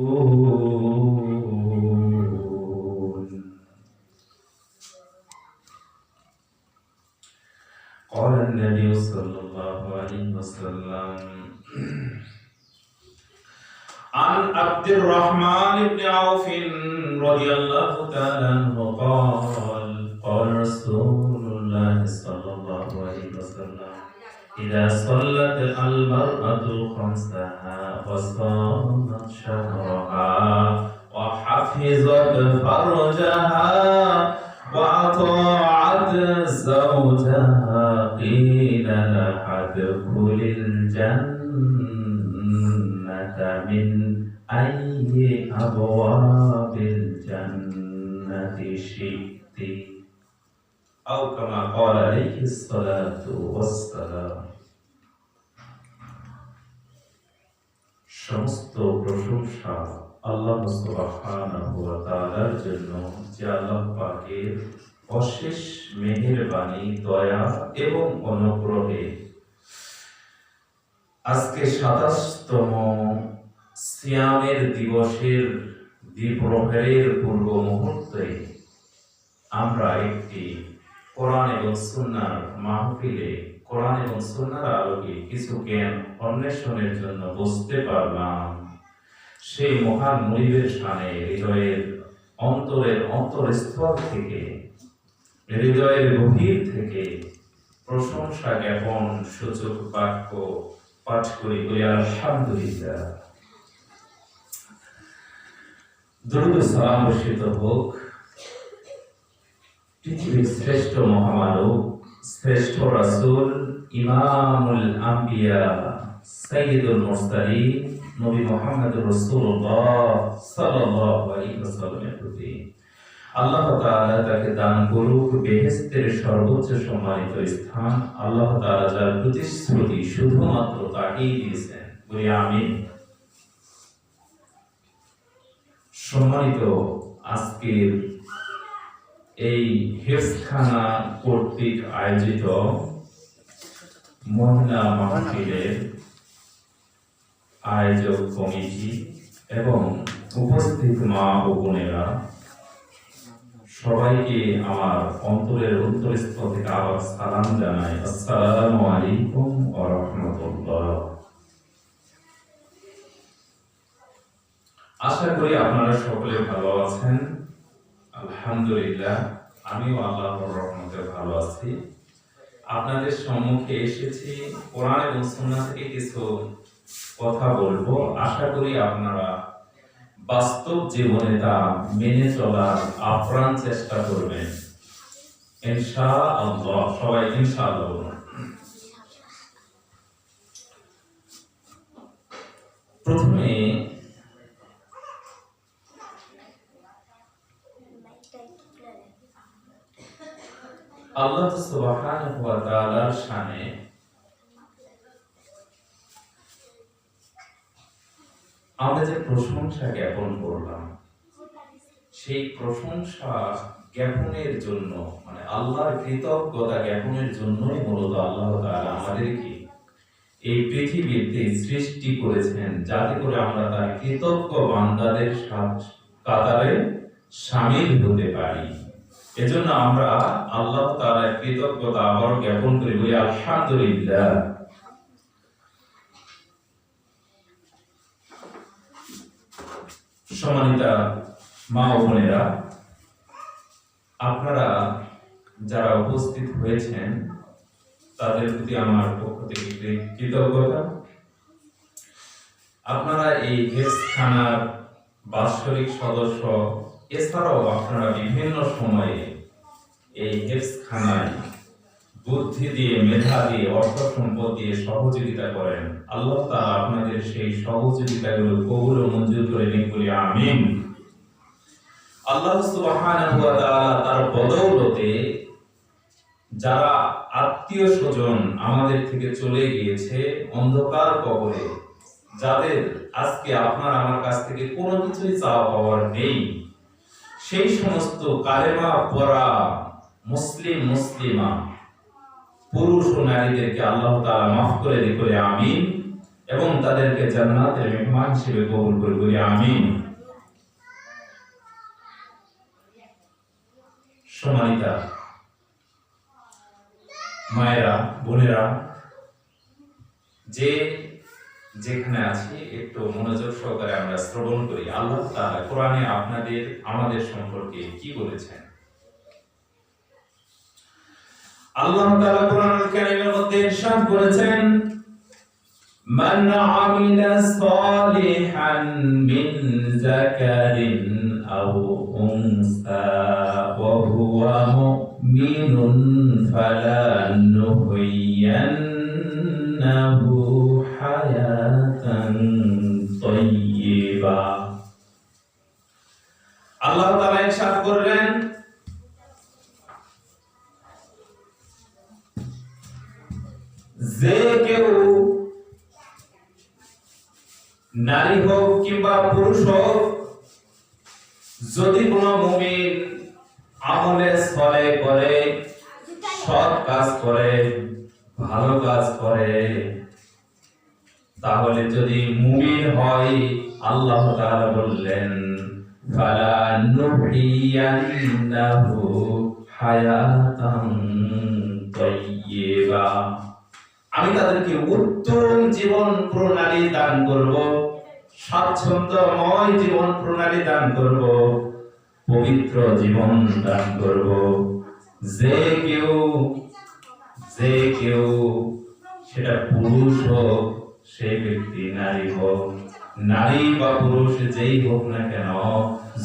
قال النبي صلى الله عليه وسلم عن عبد الرحمن بن عوف رضي الله تعالى عنه قال قال رسول الله صلى الله عليه وسلم إذا صلت المرأة خمسها وصامت شهرها وحفظت فرجها وأطاعت زوجها قيل لها ادخل الجنة من أي أبواب الجنة شئت أو كما قال عليه الصلاة والسلام। সমস্ত প্রশংসা আল্লাহ সুবহানাহু ওয়া তাআলার জন্য, যে আল্লাহ পাকের অশেষ মেহেরবানি, দয়া এবং অনুগ্রহে আজকে ২৭তম সিয়ামের দিবসের দ্বিপ্রহরের পূর্ব মুহূর্তে আমরা একটি কোরআন এবং সুন্নাহর মাহফিলে কোরআন এবং সুন্নাহর আলোকে কিছু জ্ঞান অন্বেষণের জন্য বসতে পারলাম। সেই মহান মুনিবের শানে হৃদয়ের অন্তরস্থল থেকে, হৃদয়ের গভীর থেকে প্রশংসা জ্ঞাপন সূচক বাক্য পাঠ করি, বলি আলহামদুলিল্লাহ। দরুদ ও সালাম বর্ষিত হোক পৃথিবীর শ্রেষ্ঠ মহামানব, শ্রেষ্ঠ রাসূল, ইমামুল আম্বিয়া, সাইয়্যিদুল মুরসালিন, নবী মুহাম্মদুর রাসূলুল্লাহ সাল্লাল্লাহু আলাইহি ওয়াসাল্লামের প্রতি। আল্লাহ তাআলা তাকে দান করুক বেহেশতের সর্বোচ্চ সম্মানিত স্থান। আল্লাহ তাআলা যার প্রতিশ্রুতি শুধুমাত্র তাকেই দিয়েছেন, বলি আমিন। সম্মানিত, আজকের এই হেফজখানা কর্তৃক আয়োজিত মহিলা মাহফিলের আয়োজক কমিটি এবং উপস্থিত মা ও বোনেরা, সবাইকে আমার অন্তরের অন্তরস্থল থেকে আবার সালাম জানাই। আসসালামু আলাইকুম ওয়া রাহমাতুল্লাহ। আশা করি আপনারা সকলে ভালো আছেন। আলহামদুলিল্লাহ, আমিও আল্লাহর রহমতে ভালো আছি। আপনাদের সম্মুখে এসেছি কোরআন এবং সুন্নাহ থেকে কিছু কথা বলবো। আশা করি আপনারা বাস্তব জীবনে তা মেনে চলার আপ্রাণ চেষ্টা করবেন ইনশাআল্লাহ। সবাই ইনশাআল্লাহ। প্রথমে আল্লাহ সুবহানাহু ওয়া তাআলার শানে আমরা যে প্রশংসা জ্ঞাপন করলাম, সেই প্রশংসা জ্ঞাপনের জন্য, মানে আল্লাহর কৃতজ্ঞতা জ্ঞাপনের জন্যই মূলত আল্লাহ তাআলা আমাদেরকে এই পৃথিবীতে সৃষ্টি করেছেন, যাতে করে আমরা তার কৃতজ্ঞ বান্দাদের কাতারে শামিল হতে পারি। এজন্য আমরা আল্লাহ তাআলার কৃতজ্ঞতা আবার জ্ঞাপন করি, বলি আলহামদুলিল্লাহ। সম্মানিতা মা ও বোনেরা, আপনারা যারা উপস্থিত হয়েছেন তাদের প্রতি আমার পক্ষ থেকে কৃতজ্ঞতা। আপনারা এই হেফজখানার বাৎসরিক সদস্য, এছাড়াও আপনারা বিভিন্ন সময়ে এই হেফজখানায় বুদ্ধি দিয়ে, মেধা দিয়ে, অর্থ সম্পদ দিয়ে সহযোগিতা করেন। আল্লাহ তাআলা আপনাদের সেই সহযোগিতাগুলো কবুল ও মঞ্জুর করে নিন, বলি আমিন। আল্লাহ সুবহানাহু ওয়া তাআলা তার বদৌলতে যারা আত্মীয় স্বজন আমাদের থেকে চলে গিয়েছে অন্ধকার কবরে, যাদের আজকে আপনার আমার কাছ থেকে কোনো কিছুই চাওয়া পাওয়ার নেই, সেই সমস্ত কালেমা পড়া মুসলিমা পুরুষ ও নারীদেরকে আল্লাহ তাআলা মাফ করে দিন, আমিন। এবং তাদেরকে জান্নাতের মেহমান হিসেবে কবুল করে বলি আমিন। সম্মানিতা মায়েরা, বোনেরা, যে যেখানে আছি একটু মনোযোগ সহকারে আমরা শ্রবণ করি আল্লাহ তাআলা কোরআনে আপনাদের আমাদের সম্পর্কে কি বলেছেন। আল্লাহ তাআলা কোরআনুল কারীমের মধ্যে ইরশাদ করেছেন, মান আমিলা সালিহান মিন যাকারিন আও উনসা ওয়া হুয়া মুমিনুন ফালানুহয়িয়ান্নাহু হায়াতান তাইয়্যিবা। আল্লাহ তাআলা ইরশাদ করলেন, যে কেউ নারী হোক কিংবা পুরুষ হোক, যদি কোনো মুমিন আমলে সলে করে, সৎ কাজ করে, ভালো কাজ করে, তাহলে যদি মুমিন হয় আল্লাহ তাআলা বললেন ফালানুহয়িয়ান্নাহু হায়াতান তাইয়্যিবা, আমি তাদেরকে উত্তম জীবন প্রণালী দান করব, স্বাচ্ছন্দ্যময় জীবন প্রণালী দান করব, পবিত্র জীবন দান করব। যে কেউ সেটা পুরুষ হোক, সেই ব্যক্তি নারী হোক, নারী বা পুরুষ যেই হোক না কেন,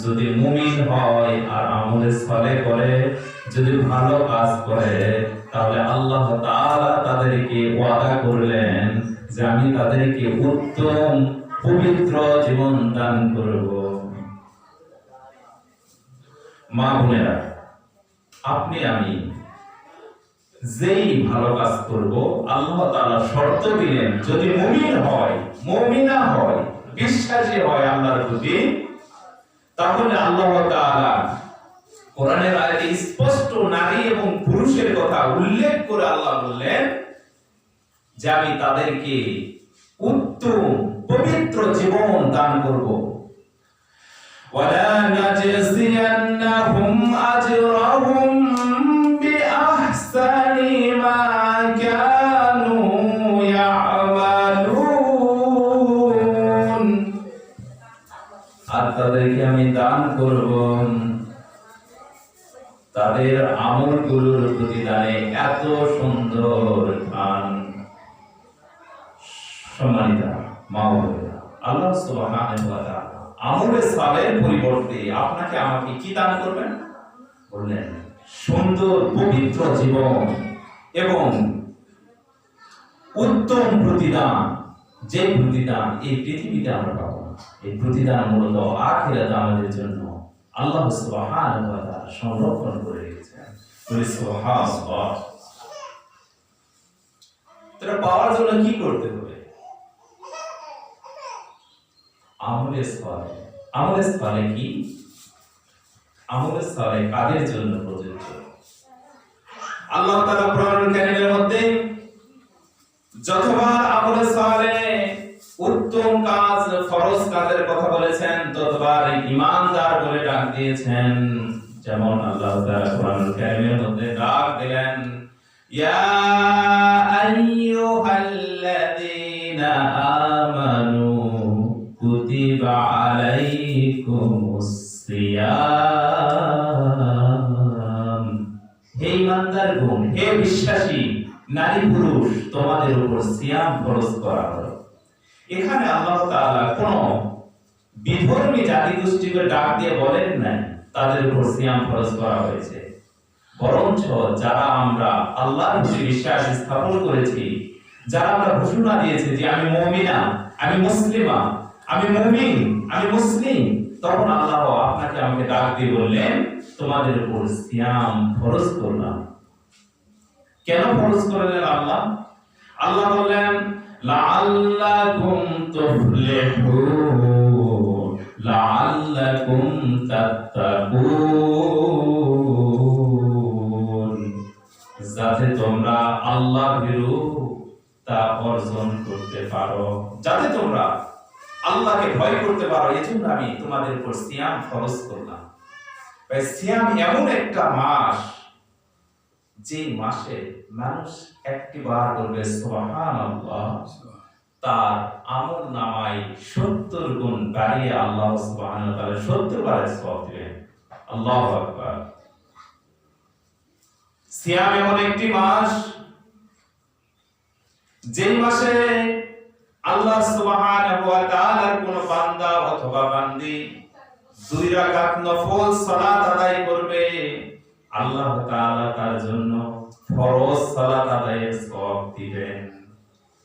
যদি মুমিন হয় আর আমলে সালেহ করে, যদি ভালো কাজ করে, তাহলে আল্লাহ তাআলা তাদেরকে ওয়াদা করলেন যে আমি তাদেরকে উত্তম পবিত্র জীবন দান করব। মা বোনেরা, আপনি আমি যেই ভালো কাজ করব, আল্লাহ তাআলা শর্ত দিলেন যদি মুমিন হয়, মুমিনা হয়, বিশ্বাসী হয় আল্লাহর প্রতি, তাহলে আল্লাহ তাআলা কোরআনের আয়াতে স্পষ্ট নারী এবং পুরুষের কথা উল্লেখ করে আল্লাহ বললেন যে আমি তাদেরকে উত্তম পবিত্র জীবন দান করব। ওয়ালা নাজজিয়ান্নাহুম আজরাহুম বিআহসানি মা কানু ইয়ামালুন, আর তাদেরকে আমি দান করব তাদের আমলগুলোর প্রতিদানে এত সুন্দর দান। সম্মানিতা মা ও বোনেরা, আল্লাহ সুবহানাহু ওয়া তাআলা আমলে সালেহের পরিবর্তে আপনাকে আমাকে কি দান করবেন বললেন? সুন্দর পবিত্র জীবন এবং উত্তম প্রতিদান। যে প্রতিদান এই পৃথিবীতে আমরা পাবো না, এই প্রতিদান মূলত আখিরাতে আমাদের জন্য আল্লাহ সুবহানাহু ওয়া তাআলা সংরক্ষণ করে রেখেছেন। বলি সুবহানাল্লাহ। তারা পাওয়ার জন্য কি করতে হবে? আমলে সালেহ। আমলে সালেহ কি? আমলে সালেহ কাদের জন্য প্রযোজ্য? আল্লাহ তাআলা কোরআনুল কারীমের মধ্যে যতবার আমলে সালেহ উত্তম কাজ, ফরজ কাজের কথা বলেছেন, ততবার ঈমানদার বলে ডাক দিয়েছেন। যেমন আল্লাহ তাআলা কোরআনুল কারীমের মধ্যে ডাক দিলেন, ইয়া আইয়ুহাল্লাযীনা আমানু কুতিবা আলাইকুমুস সিয়াম, হে ঈমানদারগণ, হে বিশ্বাসী নারী পুরুষ, তোমাদের উপর সিয়াম ফরজ করা হলো। এখানে আল্লাহ তাআলা কোন বিধর্মী জাতি গোষ্ঠীকে ডাক দিয়ে বলেন নাই তাদের উপর সিয়াম ফরজ করা হয়েছে, বরঞ্চ যারা আমরা আল্লাহর প্রতি বিশ্বাস স্থাপন করেছি, যারা আমরা ঘোষণা দিয়েছি যে আমি মুমিনা, আমি মুসলিমা, আমি মুমিন, আমি মুসলিম, তখন আল্লাহ আপনাকে আমাকে ডাক দিয়ে বললেন তোমাদের উপর সিয়াম ফরজ করলাম। কেন ফরজ করলেন আল্লাহ? আল্লাহ বললেন লাআল্লাকুম তুফলিহুন, লাআল্লাকুম তাত্তাকুন, যাতে তোমরা আল্লাহ ভীরু তা অর্জন করতে পারো, যাতে তোমরা আল্লাহকে ভয় করতে পারো। এজন্য আমি তোমাদের উপর সিয়াম ফরজ করলাম। ভাই, সিয়াম এমন একটা মাস যে মাসে মানুষ একটি বার বলবে সুবহানাল্লাহ, তার আমল নামায় 70 গুণ বাড়িয়ে আল্লাহ সুবহানাহু ওয়া তাআলা 70 বারের সওয়াব দিবেন। আল্লাহু আকবার। সিয়াম এমন একটি মাস যে মাসে আল্লাহ সুবহানাহু ওয়া তাআলার কোন বান্দা অথবা বান্দি 2 রাকাত নফল সালাত আদায় করবে, আল্লাহ তাআলা তার জন্য ফরজ সালাত আদায়ের সওয়াব দিবেন।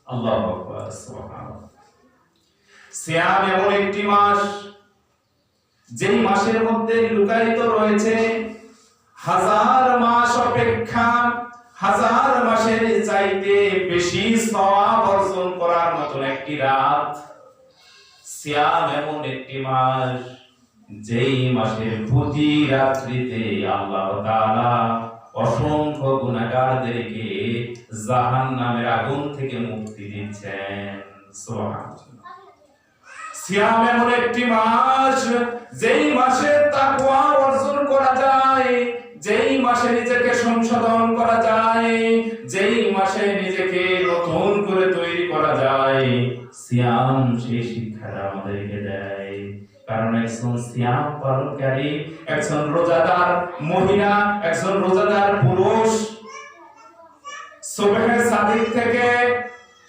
আল্লাহু আকবার, সুবহানাল্লাহ। সিয়াম এমন একটি মাস যেই মাসের মধ্যে লুকায়িত রয়েছে হাজার মাস অপেক্ষা, হাজার মাসের চাইতে বেশি সওয়াব অর্জন করার মতন একটি রাত। সিয়াম এমন একটি মাস যেই মাসের প্রতি রাত্রিতে আল্লাহ তাআলা অসংখ্য গুনাহগারদেরকে জাহান্নামের আগুন থেকে মুক্তি দিচ্ছেন। সুবহানাল্লাহ। সিয়াম এমন একটি মাস যেই মাসে তাকওয়া অর্জন করা যায়, যেই মাসে নিজেকে সংশোধন করা যায়, যেই মাসে নিজেকে নতুন করে তৈরি করা যায়। সিয়াম সেই শিক্ষাটা আমাদেরকে দেয়। কারণ একজন সিয়াম পালনকারী, একজন রোজাদার মহিলা, একজন রোজাদার পুরুষ সুবহে সাদিক থেকে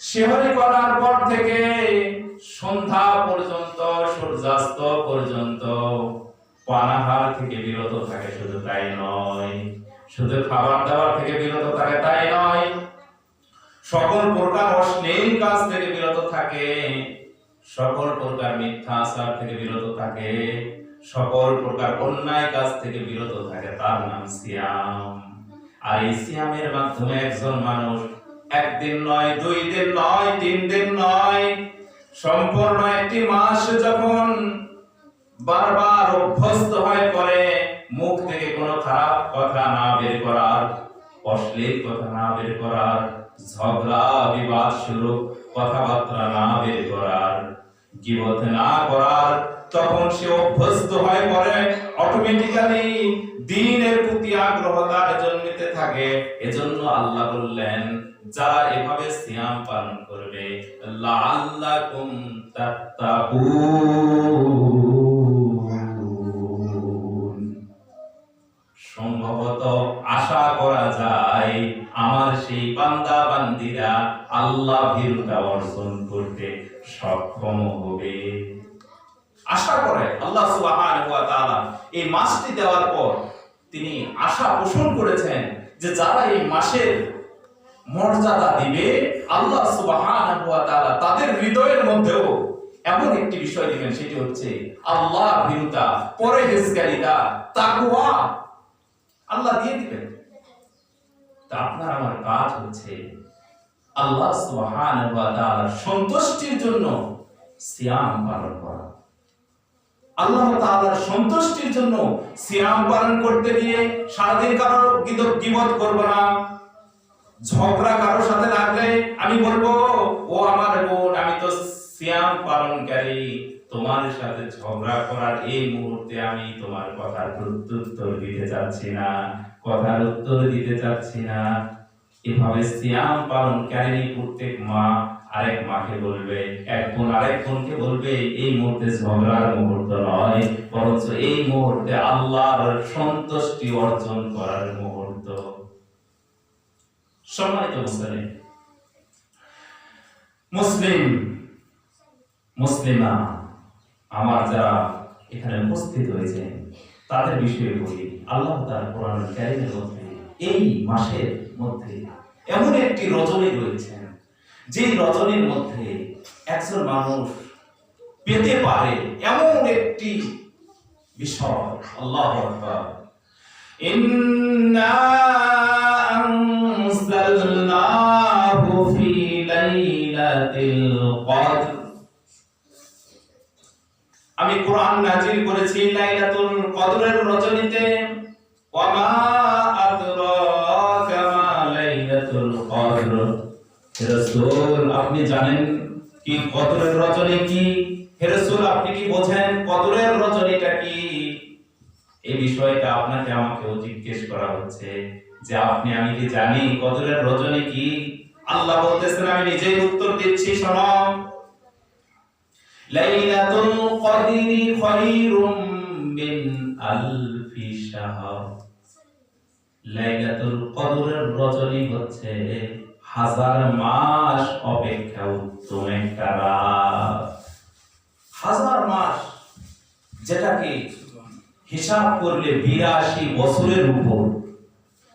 সেহরি করার পর থেকে সন্ধ্যা পর্যন্ত, সূর্যাস্ত পর্যন্ত পানাহার থেকে বিরত থাকে। শুধু তাই নয়, শুধু খাবার দাবার থেকে বিরত থাকে তাই নয়, সকল প্রকার অশ্লীল কাজ থেকে বিরত থাকে, সকল প্রকার মিথ্যা আচার থেকে বিরত থাকে, সকল প্রকার অন্যায় কাজ থেকে বিরত থাকে। তার নাম সিয়াম। আর এই সিয়ামের মাধ্যমে একজন মানুষ একদিন নয়, 2 দিন নয়, 3 দিন নয়, সম্পূর্ণ একটি মাস যখন বারবার অভ্যস্ত হয়ে পড়ে, মুখ থেকে কোনো খারাপ কথা না বের করার, অশ্লীল কথা না বের করার, ঝগড়া বিবাদ স্বরূপ কথাবার্তা না বের করার, গীবত না করার, তখন সে অভ্যস্ত হয়ে পড়ে। অটোমেটিক্যালি দ্বীনের প্রতি আগ্রহ তার জন্মিতে থাকে। এজন্য আল্লাহ বললেন, যারা এভাবে সিয়াম পালন করবে লাআল্লাকুম তাত্তাকুন, সম্ভবত আশা করা যায় আমার সেই বান্দা বান্দিরা আল্লাহ ভীরুতা অর্জন করতে সক্ষম হবে। আশা করে আল্লাহ সুবহানাহু ওয়া তাআলা এই মাসটি দেওয়ার পর তিনি আশা পোষণ করেছেন যে যারা এই মাসের মর্যাদা দিবে, আল্লাহ সুবহানাহু ওয়া তাআলা তাদের হৃদয়ের মধ্যেও এমন একটি বিষয় দিবেন, সেটি হচ্ছে আল্লাহ ভীরুতা, পরহেজগারিতা, তাকওয়া আল্লাহ দিয়ে দিবেন। তা আপনার আমার কাজ হচ্ছে আল্লাহ সুবহানাহু ওয়া তাআলার সন্তুষ্টির জন্য সিয়াম পালন করা। আল্লাহ তাআলার সন্তুষ্টির জন্য সিয়াম পালন করতে গিয়ে সারাদিন কারো গীবত করব না, ঝগড়া কারোর সাথে লাগলে আমি বলবো, ও আমার বোন, আমি তো সিয়াম পালনকারী, তোমার সাথে ঝগড়া করার এই মুহূর্তে আমি তোমার কথার প্রত্যুত্তর দিতে চাচ্ছি না, কথার উত্তর দিতে চাচ্ছি না। এভাবে সিয়াম পালনকারী প্রত্যেক মা আরেক মাকে বলবে, এক বোন আরেক বোনকে বলবে, এই মুহূর্তে ঝগড়ার মুহূর্ত নয়, বরঞ্চ এই মুহূর্তে আল্লাহর সন্তুষ্টি অর্জন করার মুহূর্ত। সম্মানিত মুসলিম মুসলিমা আমার যারা এখানে উপস্থিত হয়েছে তাদের বিষয়ে বলি, আল্লাহ তাআলা কোরআনুল কারীমের মধ্যে এই মাসের মধ্যে এমন একটি রজনী রয়েছে, যে রজনীর মধ্যে একজন মানুষ পেতে পারে এমন একটি বিষয়। আল্লাহু আকবার। ইন্না আনজালনাহু ফি লাইলাতিল কদর, আমি কোরআন নাযিল করেছি লাইলাতুল কদরের রজনীতে। ওয়া মা আদরাকা মা লাইলাতুল কদর, হে রাসূল আপনি জানেন কি কদরের রজনী কি? হে রাসূল আপনি কি বোঝেন কদরের রজনীটা কি? এই বিষয়টা আপনাকে আমাকেও জিজ্ঞেস করা হচ্ছে যে আমি কি জানি কদরের রজনী কি? আল্লাহ বলতেছেন আমি নিজেই উত্তর দিচ্ছি, শোনো। লাইলাতুল কদরি খায়রুম মিন আলফি শাহর। লাইলাতুল কদরের রজনী হচ্ছে হাজার মাস অপেক্ষা উত্তম একটা রাত। হাজার মাস, যেটাকে হিসাব করলে 82 বছরের উপর।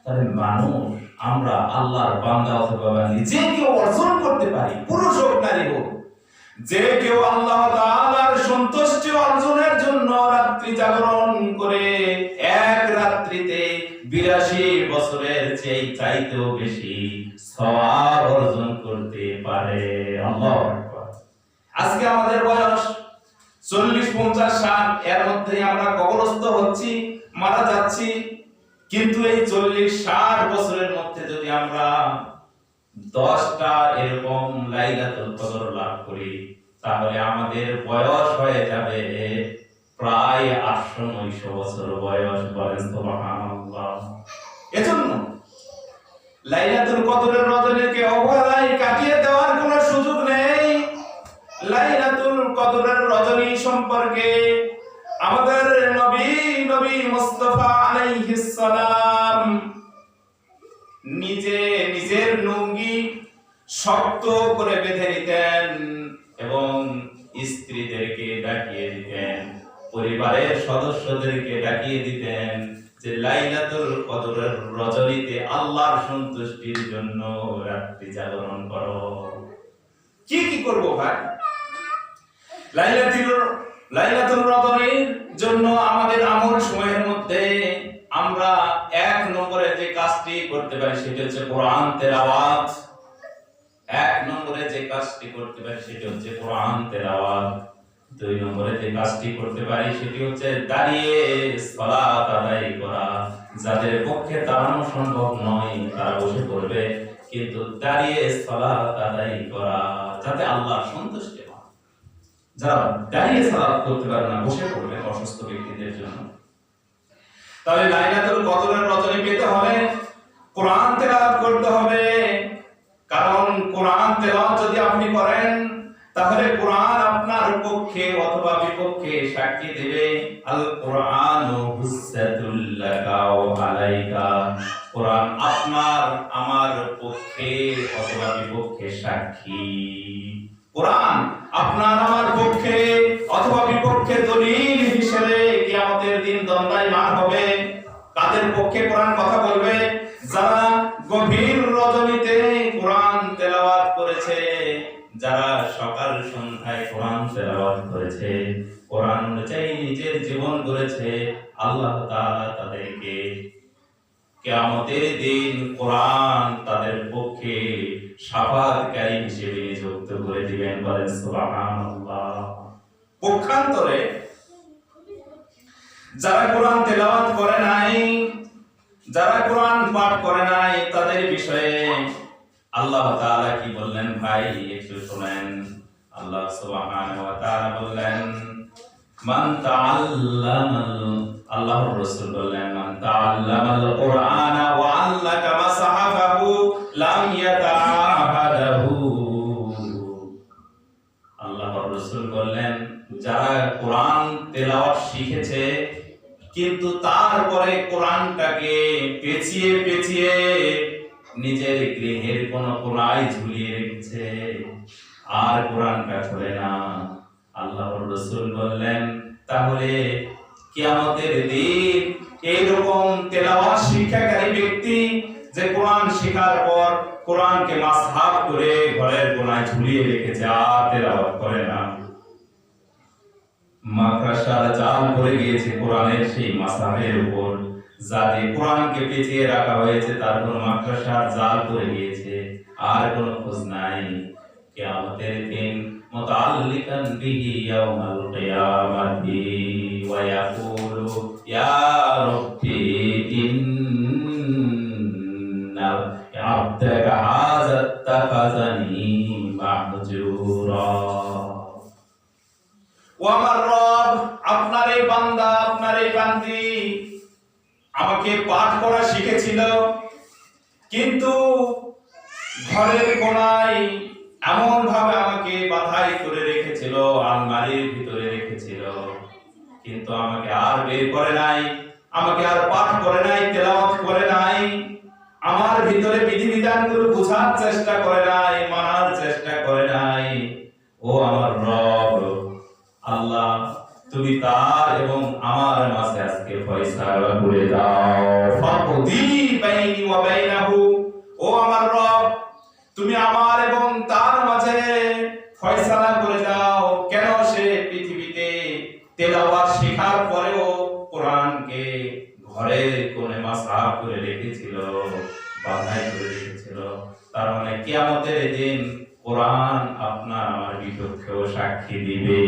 তাহলে মানুষ, আমরা আল্লাহর বান্দা অথবা নিজে কেউ অর্জন করতে পারি, পুরুষ হোক নারী হোক, যে কেউ আল্লাহ তাআলার সন্তুষ্টি অর্জনের জন্য রাত্রি জাগরণ করে এক রাত্রিতে 82 বছরের চাইতেও বেশি সওয়াব অর্জন করতে পারে। আল্লাহু আকবার। আজকে আমাদের বয়স 40, 50, 60, এর মধ্যে আমরা কবরস্থ হচ্ছি, মারা যাচ্ছি। কিন্তু এই 40-60 বছরের মধ্যে যদি আমরা 10টা এরকম লাইলাতুল কদর লাভ করি, তাহলে আমাদের বয়স হয়ে যাবে প্রায় 800-900 বছর বয়স। বলেন সুবহানাল্লাহ। এজন্য লাইলাতুল কদরের রজনীকে অবহেলায় কাটিয়ে দেওয়ার কোনো সুযোগ নেই। লাইলাতুল কদরের রজনী সম্পর্কে আমাদের নবী মুস্তাফা আলাইহিস সালাম নিজের লুঙ্গি শক্ত করে বেঁধে নিতেন এবং স্ত্রীদেরকে ডাকিয়ে দিতেন, পরিবারের সদস্যদেরকে ডাকিয়ে দিতেন যে লাইলাতুল কদরের রজনীতে আল্লাহর সন্তুষ্টির জন্য রাত্রি জাগরণ করো। কি করব ভাই? লাইলাতুল রজনীর জন্য আমাদের আমল সময়ের মধ্যে আমরা 1 নম্বরে যে কাজটি করতে পারি সেটা হচ্ছে কোরআন তেলাওয়াত। 1 নম্বরে যে কাজটি করতে পারি সেটা হচ্ছে কোরআন তেলাওয়াত। 2 নম্বরে যে কাজটি করতে পারি সেটি হচ্ছে দাঁড়িয়ে সালাত আদায় করা। যাদের পক্ষে দাঁড়ানো সম্ভব নয় তারা বসে পড়বে, কিন্তু দাঁড়িয়ে সালাত আদায় করা যাতে আল্লাহ সন্তুষ্ট হয়। যারা দাঁড়িয়ে সালাত করতে পারে না, বসে পড়বে অসুস্থ ব্যক্তিদের জন্য। তাহলে লাইলাতুল কদরের রজনী পেতে হলে কোরআন তেলাওয়াত করতে হবে। কারণ কোরআন তেলাওয়াত যদি আপনি করেন তাহলে কোরআন আপনার পক্ষে অথবা বিপক্ষে সাক্ষী দেবে। আল কোরআনু হুজ্জাতুল লাকা ওয়া আলাইকা। কোরআন আপনার আমার পক্ষে অথবা বিপক্ষে সাক্ষী। কোরআন আপনার আমার পক্ষে অথবা বিপক্ষে দলিল হিসেবে কিয়ামতের দিন দণ্ডায়মান হবে। কাদের পক্ষে কোরআন কথা বলবে? যারা গভীর রজনীতে কোরআন তেলাওয়াত করেছে, যারা সকাল সন্ধ্যায় কোরআন তেলাওয়াত করেছে, কোরআন অনুযায়ী নিজের জীবন গড়েছে, আল্লাহ তাআলা তাদেরকে কিয়ামতের দিন কোরআন তাদের পক্ষে শাফাআতকারী হিসেবে নিযুক্ত করে দিবেন। বলেন সুবহানাল্লাহ। পক্ষান্তরে যারা কোরআন তেলাওয়াত করে নাই, যারা কোরআন পাঠ করে নাই, তাদের বিষয়ে আল্লাহ তাআলা কি বললেন ভাই একটু শুনেন। আল্লাহ সুবহানাহু ওয়া তাআলা বললেন মান তাআল্লামাল, আল্লাহর রাসূল বললেন মান তাআল্লামাল কুরআনা ওয়া আল্লাকা মাসহাফাহু লাম ইয়াতাআহাদাহু। আল্লাহর রাসূল বললেন যারা কোরআন তেলাওয়াত শিখেছে কিন্তু তারপরে কোরআনটাকে পেঁচিয়ে পেঁচিয়ে নিজের গৃহের কোন কোনায় ঝুলিয়ে রেখেছে, আর কোরআনটা খোলে না, আল্লাহর রাসূল বললেন তাহলে কিয়ামতের দিন এইরকম তেলাওয়াত শিক্ষাকারী ব্যক্তি যে কোরআন শেখার পর কোরআনকে মাসহাফ করে ঘরের কোনায় ঝুলিয়ে রেখেছে আর তেলাওয়াত করে না, মাদ্রাসার জাল পড়ে গিয়েছে কোরআনের সেই মাসহাফের উপর, যাতে কোরআনকে পেঁচিয়ে রাখা হয়েছে তার কোন মাদ্রাসার জাল পড়ে গিয়েছে, আর কোনো খোঁজ নাই। কিয়ামতের দিন মুতাআল্লিকান বিহি ইয়াউমাল কিয়ামাতি ওয়া ইয়াকুলু ইয়া রাব্বি ইন্না আবদাকা হাযা তাখাযানি বান্দা, আপনার এই বান্দি আমাকে পাঠ করা শিখেছিল, কিন্তু ঘরের কোনায় এমন ভাবে আমাকে বাঁধাই করে রেখেছিল, আলমারির ভিতরে রেখেছিল, কিন্তু আমাকে আর বের করে নাই, আমাকে আর পাঠ করে নাই, তেলাওয়াত করে নাই, আমার ভিতরে বিধিবিধানগুলো বোঝার চেষ্টা করে নাই, মানার চেষ্টা করে নাই। ও আমার রব আল্লাহ, তুমি তার এবং আমার মাঝে আজকে ফয়সালা করে দাও। ফাকদি বাইনি ওয়া বাইনাহু, ও আমার রব, তুমি আমার এবং তার মাঝে ফয়সালা করে দাও। কেন সে পৃথিবীতে তেলাওয়াত শেখার পরেও কোরআনকে ঘরের কোণে মাসাব করে রেখেছিল, বাঁধাই করে রেখেছিল? তার মানে কিয়ামতের দিন কোরআন আপনার আমার বিপক্ষেও সাক্ষী দিবে।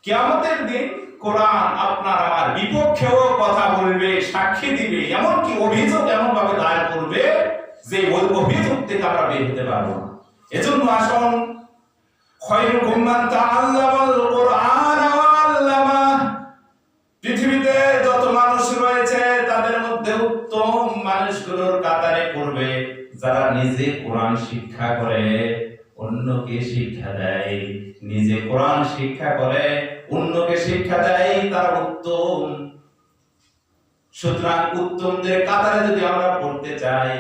কিয়ামতের দিন কোরআন আপনার আমার বিপক্ষেও কথা বলবে, সাক্ষী দিবে, এমনকি অভিযোগ এমন ভাবে দায়ের করবে যে ওই অভিযোগ থেকে আমরা বের হতে পারবো না। এজন্য আসুন, খায়রুকুম মান তাআল্লামাল কুরআন ওয়া আল্লামা, পৃথিবীতে যত মানুষ রয়েছে তাদের মধ্যে উত্তম মানুষগুলোর কাতারে পড়বে যারা নিজে কোরআন শিক্ষা করে, অন্যকে শিক্ষা দেয়। নিজে কোরআন শিক্ষা করে, অন্যকে শিক্ষা দেয়, তারা উত্তম। সুতরাং উত্তমদের কাতারে যদি আমরা পড়তে চাই,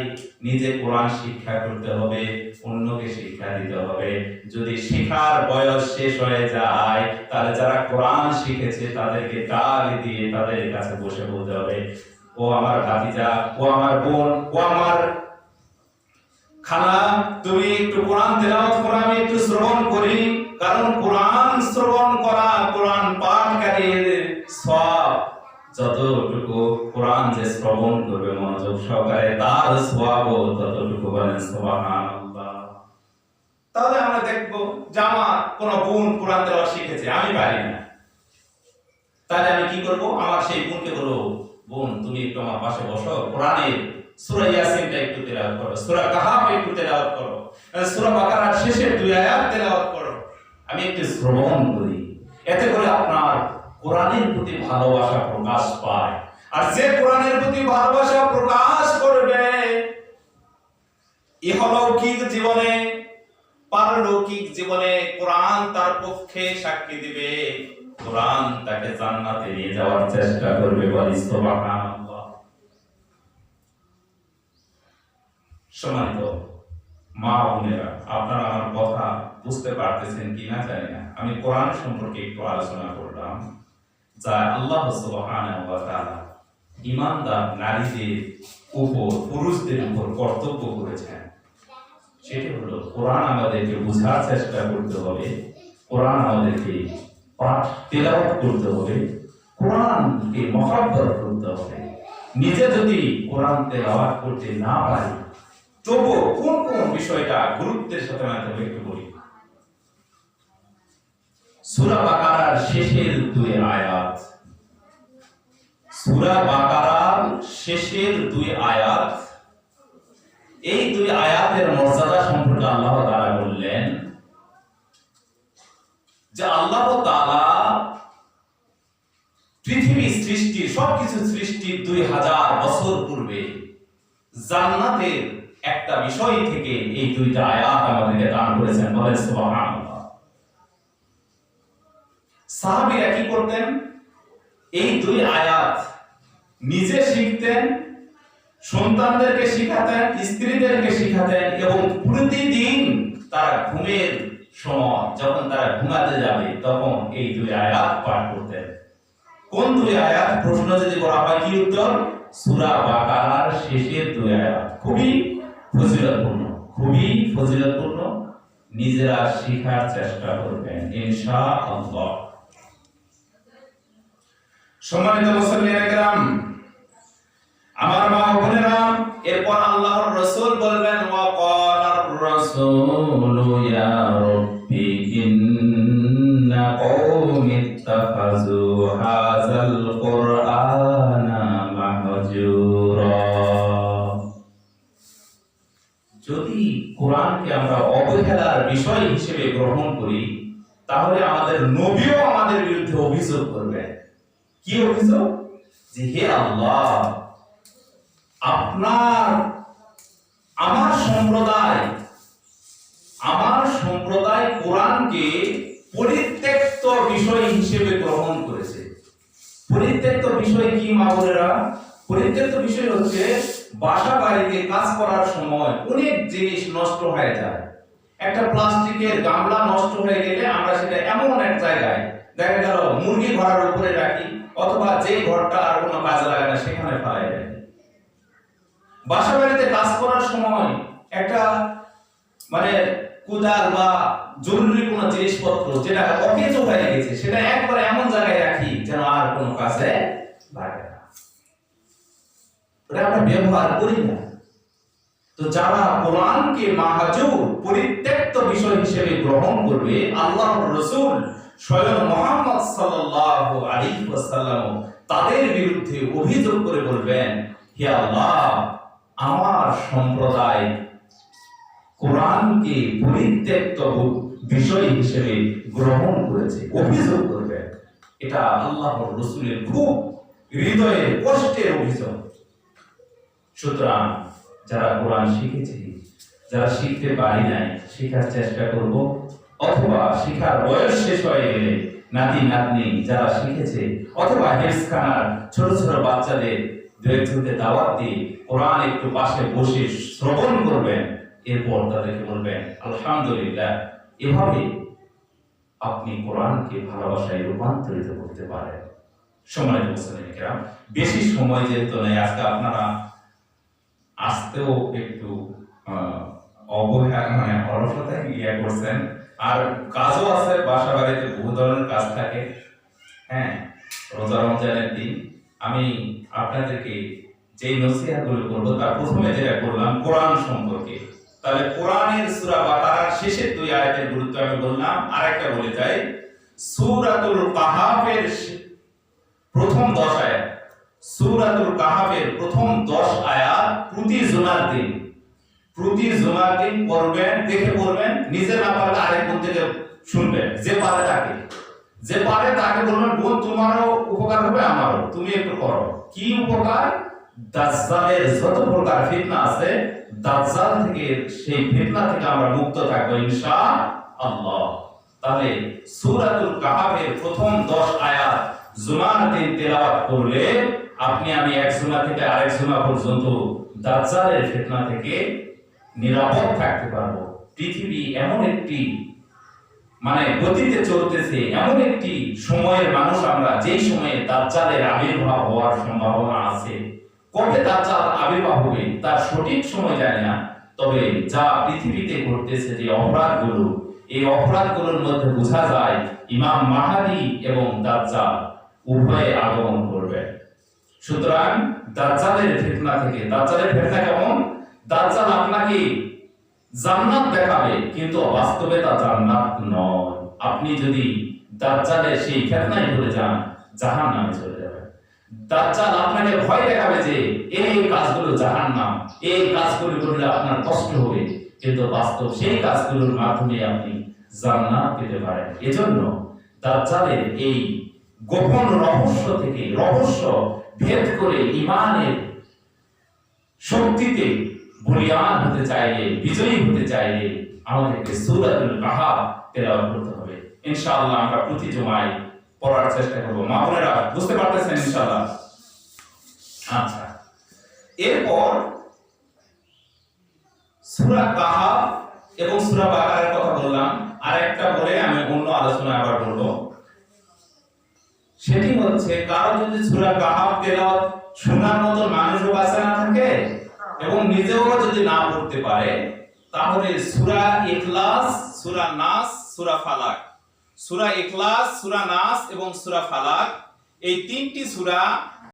নিজে কোরআন শিক্ষা করতে হবে, অন্যকে শিক্ষা দিতে হবে। যদি শেখার বয়স শেষ হয়ে যায়, তাহলে যারা কোরআন শিখেছে তাদেরকে গালি দিয়ে তাদের কাছে বসে বলতে হবে, ও আমার ভাতিজা, ও আমার বোন, ও আমার খালা, তুমি একটু কোরআন তেলাওয়াত করো, আমি একটু শ্রবণ করি। কারণ কোরআন শ্রবণ করা, কোরআন পাঠকারীর সওয়াব যতটুকু, কোরআন যে শ্রবণ করবে মনোযোগ সহকারে, তার সওয়াবও ততটুকু। বলেন সুবহানাল্লাহ। তাহলে আমরা দেখব যে আমার কোন বোন কোরআন তেলাওয়াত শিখেছে, আমি পারি না, তাহলে আমি কি করব? আমার সেই বোনকে বলবো, বোন তুমি একটু আমার পাশে বসো, কোরআনের সূরা ইয়াসিনটা একটু তেলাওয়াত করো, সূরা কাহাফ একটু তেলাওয়াত করো, সূরা বাকারার শেষের 2 আয়াত তেলাওয়াত করো, আমি একটু শ্রবণ করি। এতে করে আপনার কোরআনের প্রতি ভালোবাসা প্রকাশ পায়। আর যে কোরআনের প্রতি ভালোবাসা প্রকাশ করবে, ইহলৌকিক জীবনে, পারলৌকিক জীবনে কোরআন তার পক্ষে সাক্ষী দিবে, কোরআন তাকে জান্নাতে নিয়ে যাওয়ার চেষ্টা করবে। বলি সুবহানাল্লাহ। সম্মানিত মা বোনেরা, আপনারা আমার কথা বুঝতে পারতেছেন কিনা জানি না। আমি কোরআন সম্পর্কে একটু আলোচনা করলাম, যা আল্লাহ সুবহানাহু ওয়া তাআলা ঈমানদার নারীদের উপর, পুরুষদের উপর কর্তব্য করেছেন। সেটি হলো কোরআন আমাদেরকে বোঝার চেষ্টা করতে হবে, কোরআন আমাদেরকে পাঠ তেলাওয়াত করতে হবে, কোরআনকে মহব্বত করতে হবে। নিজে যদি কোরআন তেলাওয়াত করতে না পারি, তবু কোন কোন বিষয়টা গুরুত্বের সাথে মানতে হবে একটু বলি। সূরা বাকারার শেষের 2 আয়াত, সূরা বাকারার শেষের 2 আয়াত, এই 2 আয়াতের মর্যাদা সম্পর্কে আল্লাহ তাআলা বললেন যে আল্লাহ তাআলা পৃথিবী সৃষ্টি, সবকিছু সৃষ্টির 2000 বছর পূর্বে জান্নাতের একটা বিষয় থেকে এই 2টা আয়াত আমাদেরকে দান করেছেন। বলেন সুবহানাল্লাহ। সাহাবীরা কি করতেন? এই 2 আয়াত নিজে শিখতেন, সন্তানদেরকে শিখাতেন, স্ত্রীদেরকে শিখাতেন, এবং প্রতিদিন তারা ঘুমের সময় যখন তারা ঘুমাতে যাবে তখন এই 2 আয়াত পাঠ করতেন। কোন 2 আয়াত? প্রশ্ন যদি করা হয় কি উত্তর? সূরা বাকারার শেষের 2 আয়াত। খুবই ফজিলতপূর্ণ, খুবই ফজিলতপূর্ণ। নিজেরা শেখার চেষ্টা করবেন ইনশাআল্লাহ। সম্মানিত মুসলিম کرام, আমার মা বোনেরা, এরপর আল্লাহর রাসূল বলবেন, ওয়া ক্বালার রাসূলু ইয়া রাব্বি ইন্না কওমি ইত্তাখাযু হাযাল কুরআনা মাহজুরা। যদি কোরআনকে আমরা অবহেলার বিষয় হিসেবে গ্রহণ করি, তাহলে আমাদের নবীও অভিযোগ করবেন। কি অভিযোগ? যে হে আল্লাহ, আমার সম্প্রদায় কোরআনকে পরিত্যক্ত বিষয় হিসেবে গ্রহণ করেছে। পরিত্যক্ত বিষয় কি মা বোনেরা? পরিত্যক্ত বিষয় হচ্ছে বাসা বাড়িতে কাজ করার সময় অনেক জিনিস নষ্ট হয়ে যায়। একটা প্লাস্টিকের গামলা নষ্ট হয়ে গেলে আমরা সেটা এমন এক জায়গায়, দেখা গেল মুরগি ঘরের উপরে রাখি, অথবা যে ঘরটা আর কোনো কাজে লাগে না সেখানে ফেলাই রাখি। বাসা বাড়িতে কাজ করার সময় একটা কুদাল বা জরুরি কোনো জিনিসপত্র যেটা অকেজ হয়ে গেছে সেটা একবার এমন জায়গায় রাখি যেন আর কোনো কাজে লাগে না, ওটা আমরা ব্যবহার করি না। তো যারা কোরআনকে মাহজুর পরিত্যক্ত বিষয় হিসেবে গ্রহণ করবে, আল্লাহর রাসূল স্বয়ং মুহাম্মদ সাল্লাল্লাহু আলাইহি ওয়াসাল্লাম তাদের বিরুদ্ধে অভিযোগ করে বলবেন, হে আল্লাহ, আমার সম্প্রদায় কোরআনকে পরিত্যক্ত বিষয় হিসেবে গ্রহণ করেছে, অভিযোগ করবেন। এটা আল্লাহর রাসূলের খুব হৃদয়ের কষ্টের অভিযোগ। সুতরাং যারা কোরআন শিখেছি, যারা শিখতে পারি নাই, শেখার চেষ্টা করব, অথবা শিখার বয়স শেষ হয়ে গেলে নাতি নাতনি যারা শিখেছে, অথবা হেফজখানার ছোট ছোট বাচ্চাদের দু একজনকে দাওয়াত দিয়ে কোরআন একটু পাশে বসে শ্রবণ করবেন, এরপর তাদেরকে বলবেন আলহামদুলিল্লাহ। এভাবে আপনি কোরআনকে ভালোবাসায় রূপান্তরিত করতে পারেন। সম্মানিত মুসলিম কিরাম, বেশি সময় যেহেতু নেই, আজকে আপনারা আসতেও একটু অবহেলা অলসতায় করছেন, আর কাজও আছে, বাসা বাড়িতে বহু ধরনের কাজ থাকে। হ্যাঁ, রোজা রমজানের দিন আমি আপনাদেরকে যে নসিহতগুলো করবো তার প্রথমে যেটা করলাম কোরআন সম্পর্কে। তাহলে কোরআনের সূরা বাকারার শেষের 2 আয়াতের গুরুত্ব আমি বললাম। আরেকটা বলে যাই, সূরাতুল কাহাফের প্রথম 10 আয়াত, সূরাতুল কাহাফের প্রথম 10 আয়াত প্রতি জুমার দিন পড়বেন, দেখে পড়বেন, নিজে না পারলে আরেকজন থেকে শুনবেন, যে পারে তাকে বলবেন, বোন তোমারও উপকার হবে, আমারও, তুমি একটু করো। কি উপকার? দাজ্জালের যত প্রকার ফিতনা আছে, দাজ্জাল থেকে, সেই ফিতনা থেকে আমরা মুক্ত থাকবো ইনশাআল্লাহ। তাহলে সূরাতুল কাহাফের প্রথম 10 আয়াত জুমার দিন তেলাওয়াত করলে আমি এক জুমা থেকে আরেক জুমা পর্যন্ত দাজ্জালের ফিতনা থেকে নিরাপদ থাকতে পারবো। পৃথিবী এমন একটি গতিতে চলতেছে, এমন একটি সময়ের মানুষ আমরা, যেই সময়ে দাজ্জালের আবির্ভাব হওয়ার সম্ভাবনা আছে। কবে দাজ্জাল আবির্ভাব হবে তার সঠিক সময় জানি না, তবে যা পৃথিবীতে ঘটতেছে যে অপরাধগুলো, এই অপরাধগুলোর মধ্যে বোঝা যায় ইমাম মাহদী এবং দাজ্জাল উভয়ে আগমন করবে। সুতরাং দাজ্জালের ফিতনা থেকে, দাজ্জালের ফিতনা কেমন? দাজ্জাল আপনাকে জান্নাত দেখাবে, কিন্তু বাস্তবে তা জান্নাত নয়। আপনি যদি দাজ্জালের সেই ফিতনায় পড়ে যান, জাহান্নামে চলে যাবেন। দাজ্জাল আপনাকে ভয় দেখাবে যে এই কাজগুলো জাহান্নাম, এই কাজগুলো করলে আপনার কষ্ট হবে, কিন্তু বাস্তব সেই কাজগুলোর মাধ্যমে আপনি জান্নাত পেতে পারেন। এজন্য দাজ্জালের এই গোপন রহস্য ভেদ করে ঈমানের শক্তিতে বলিয়ান হতে চাইলে, বিজয়ী হতে চাইলে আমাদেরকে সূরাতুল কাহাফ তেলাওয়াত করতে হবে। ইনশাআল্লাহ আমরা প্রতি জুমায় পড়ার চেষ্টা করব। মা বোনেরা বুঝতে পারতেছেন ইনশাআল্লাহ? আচ্ছা, এরপর সূরা কাহাফ এবং সূরা বাকারার কথা বললাম, আর একটা বলে আমি অন্য আলোচনা আবার বলবো। সেটি হচ্ছে, কারো যদি সূরা কাহাফ তেলাওয়াত শোনার মতো মানুষও কাছে না থাকে এবং নিজেও যদি না পড়তে পারে, তাহলে সূরা ইখলাস, সূরা নাস, সূরা ফালাক, সূরা ইখলাস, সূরা নাস এবং সূরা ফালাক, এই 3টি সূরা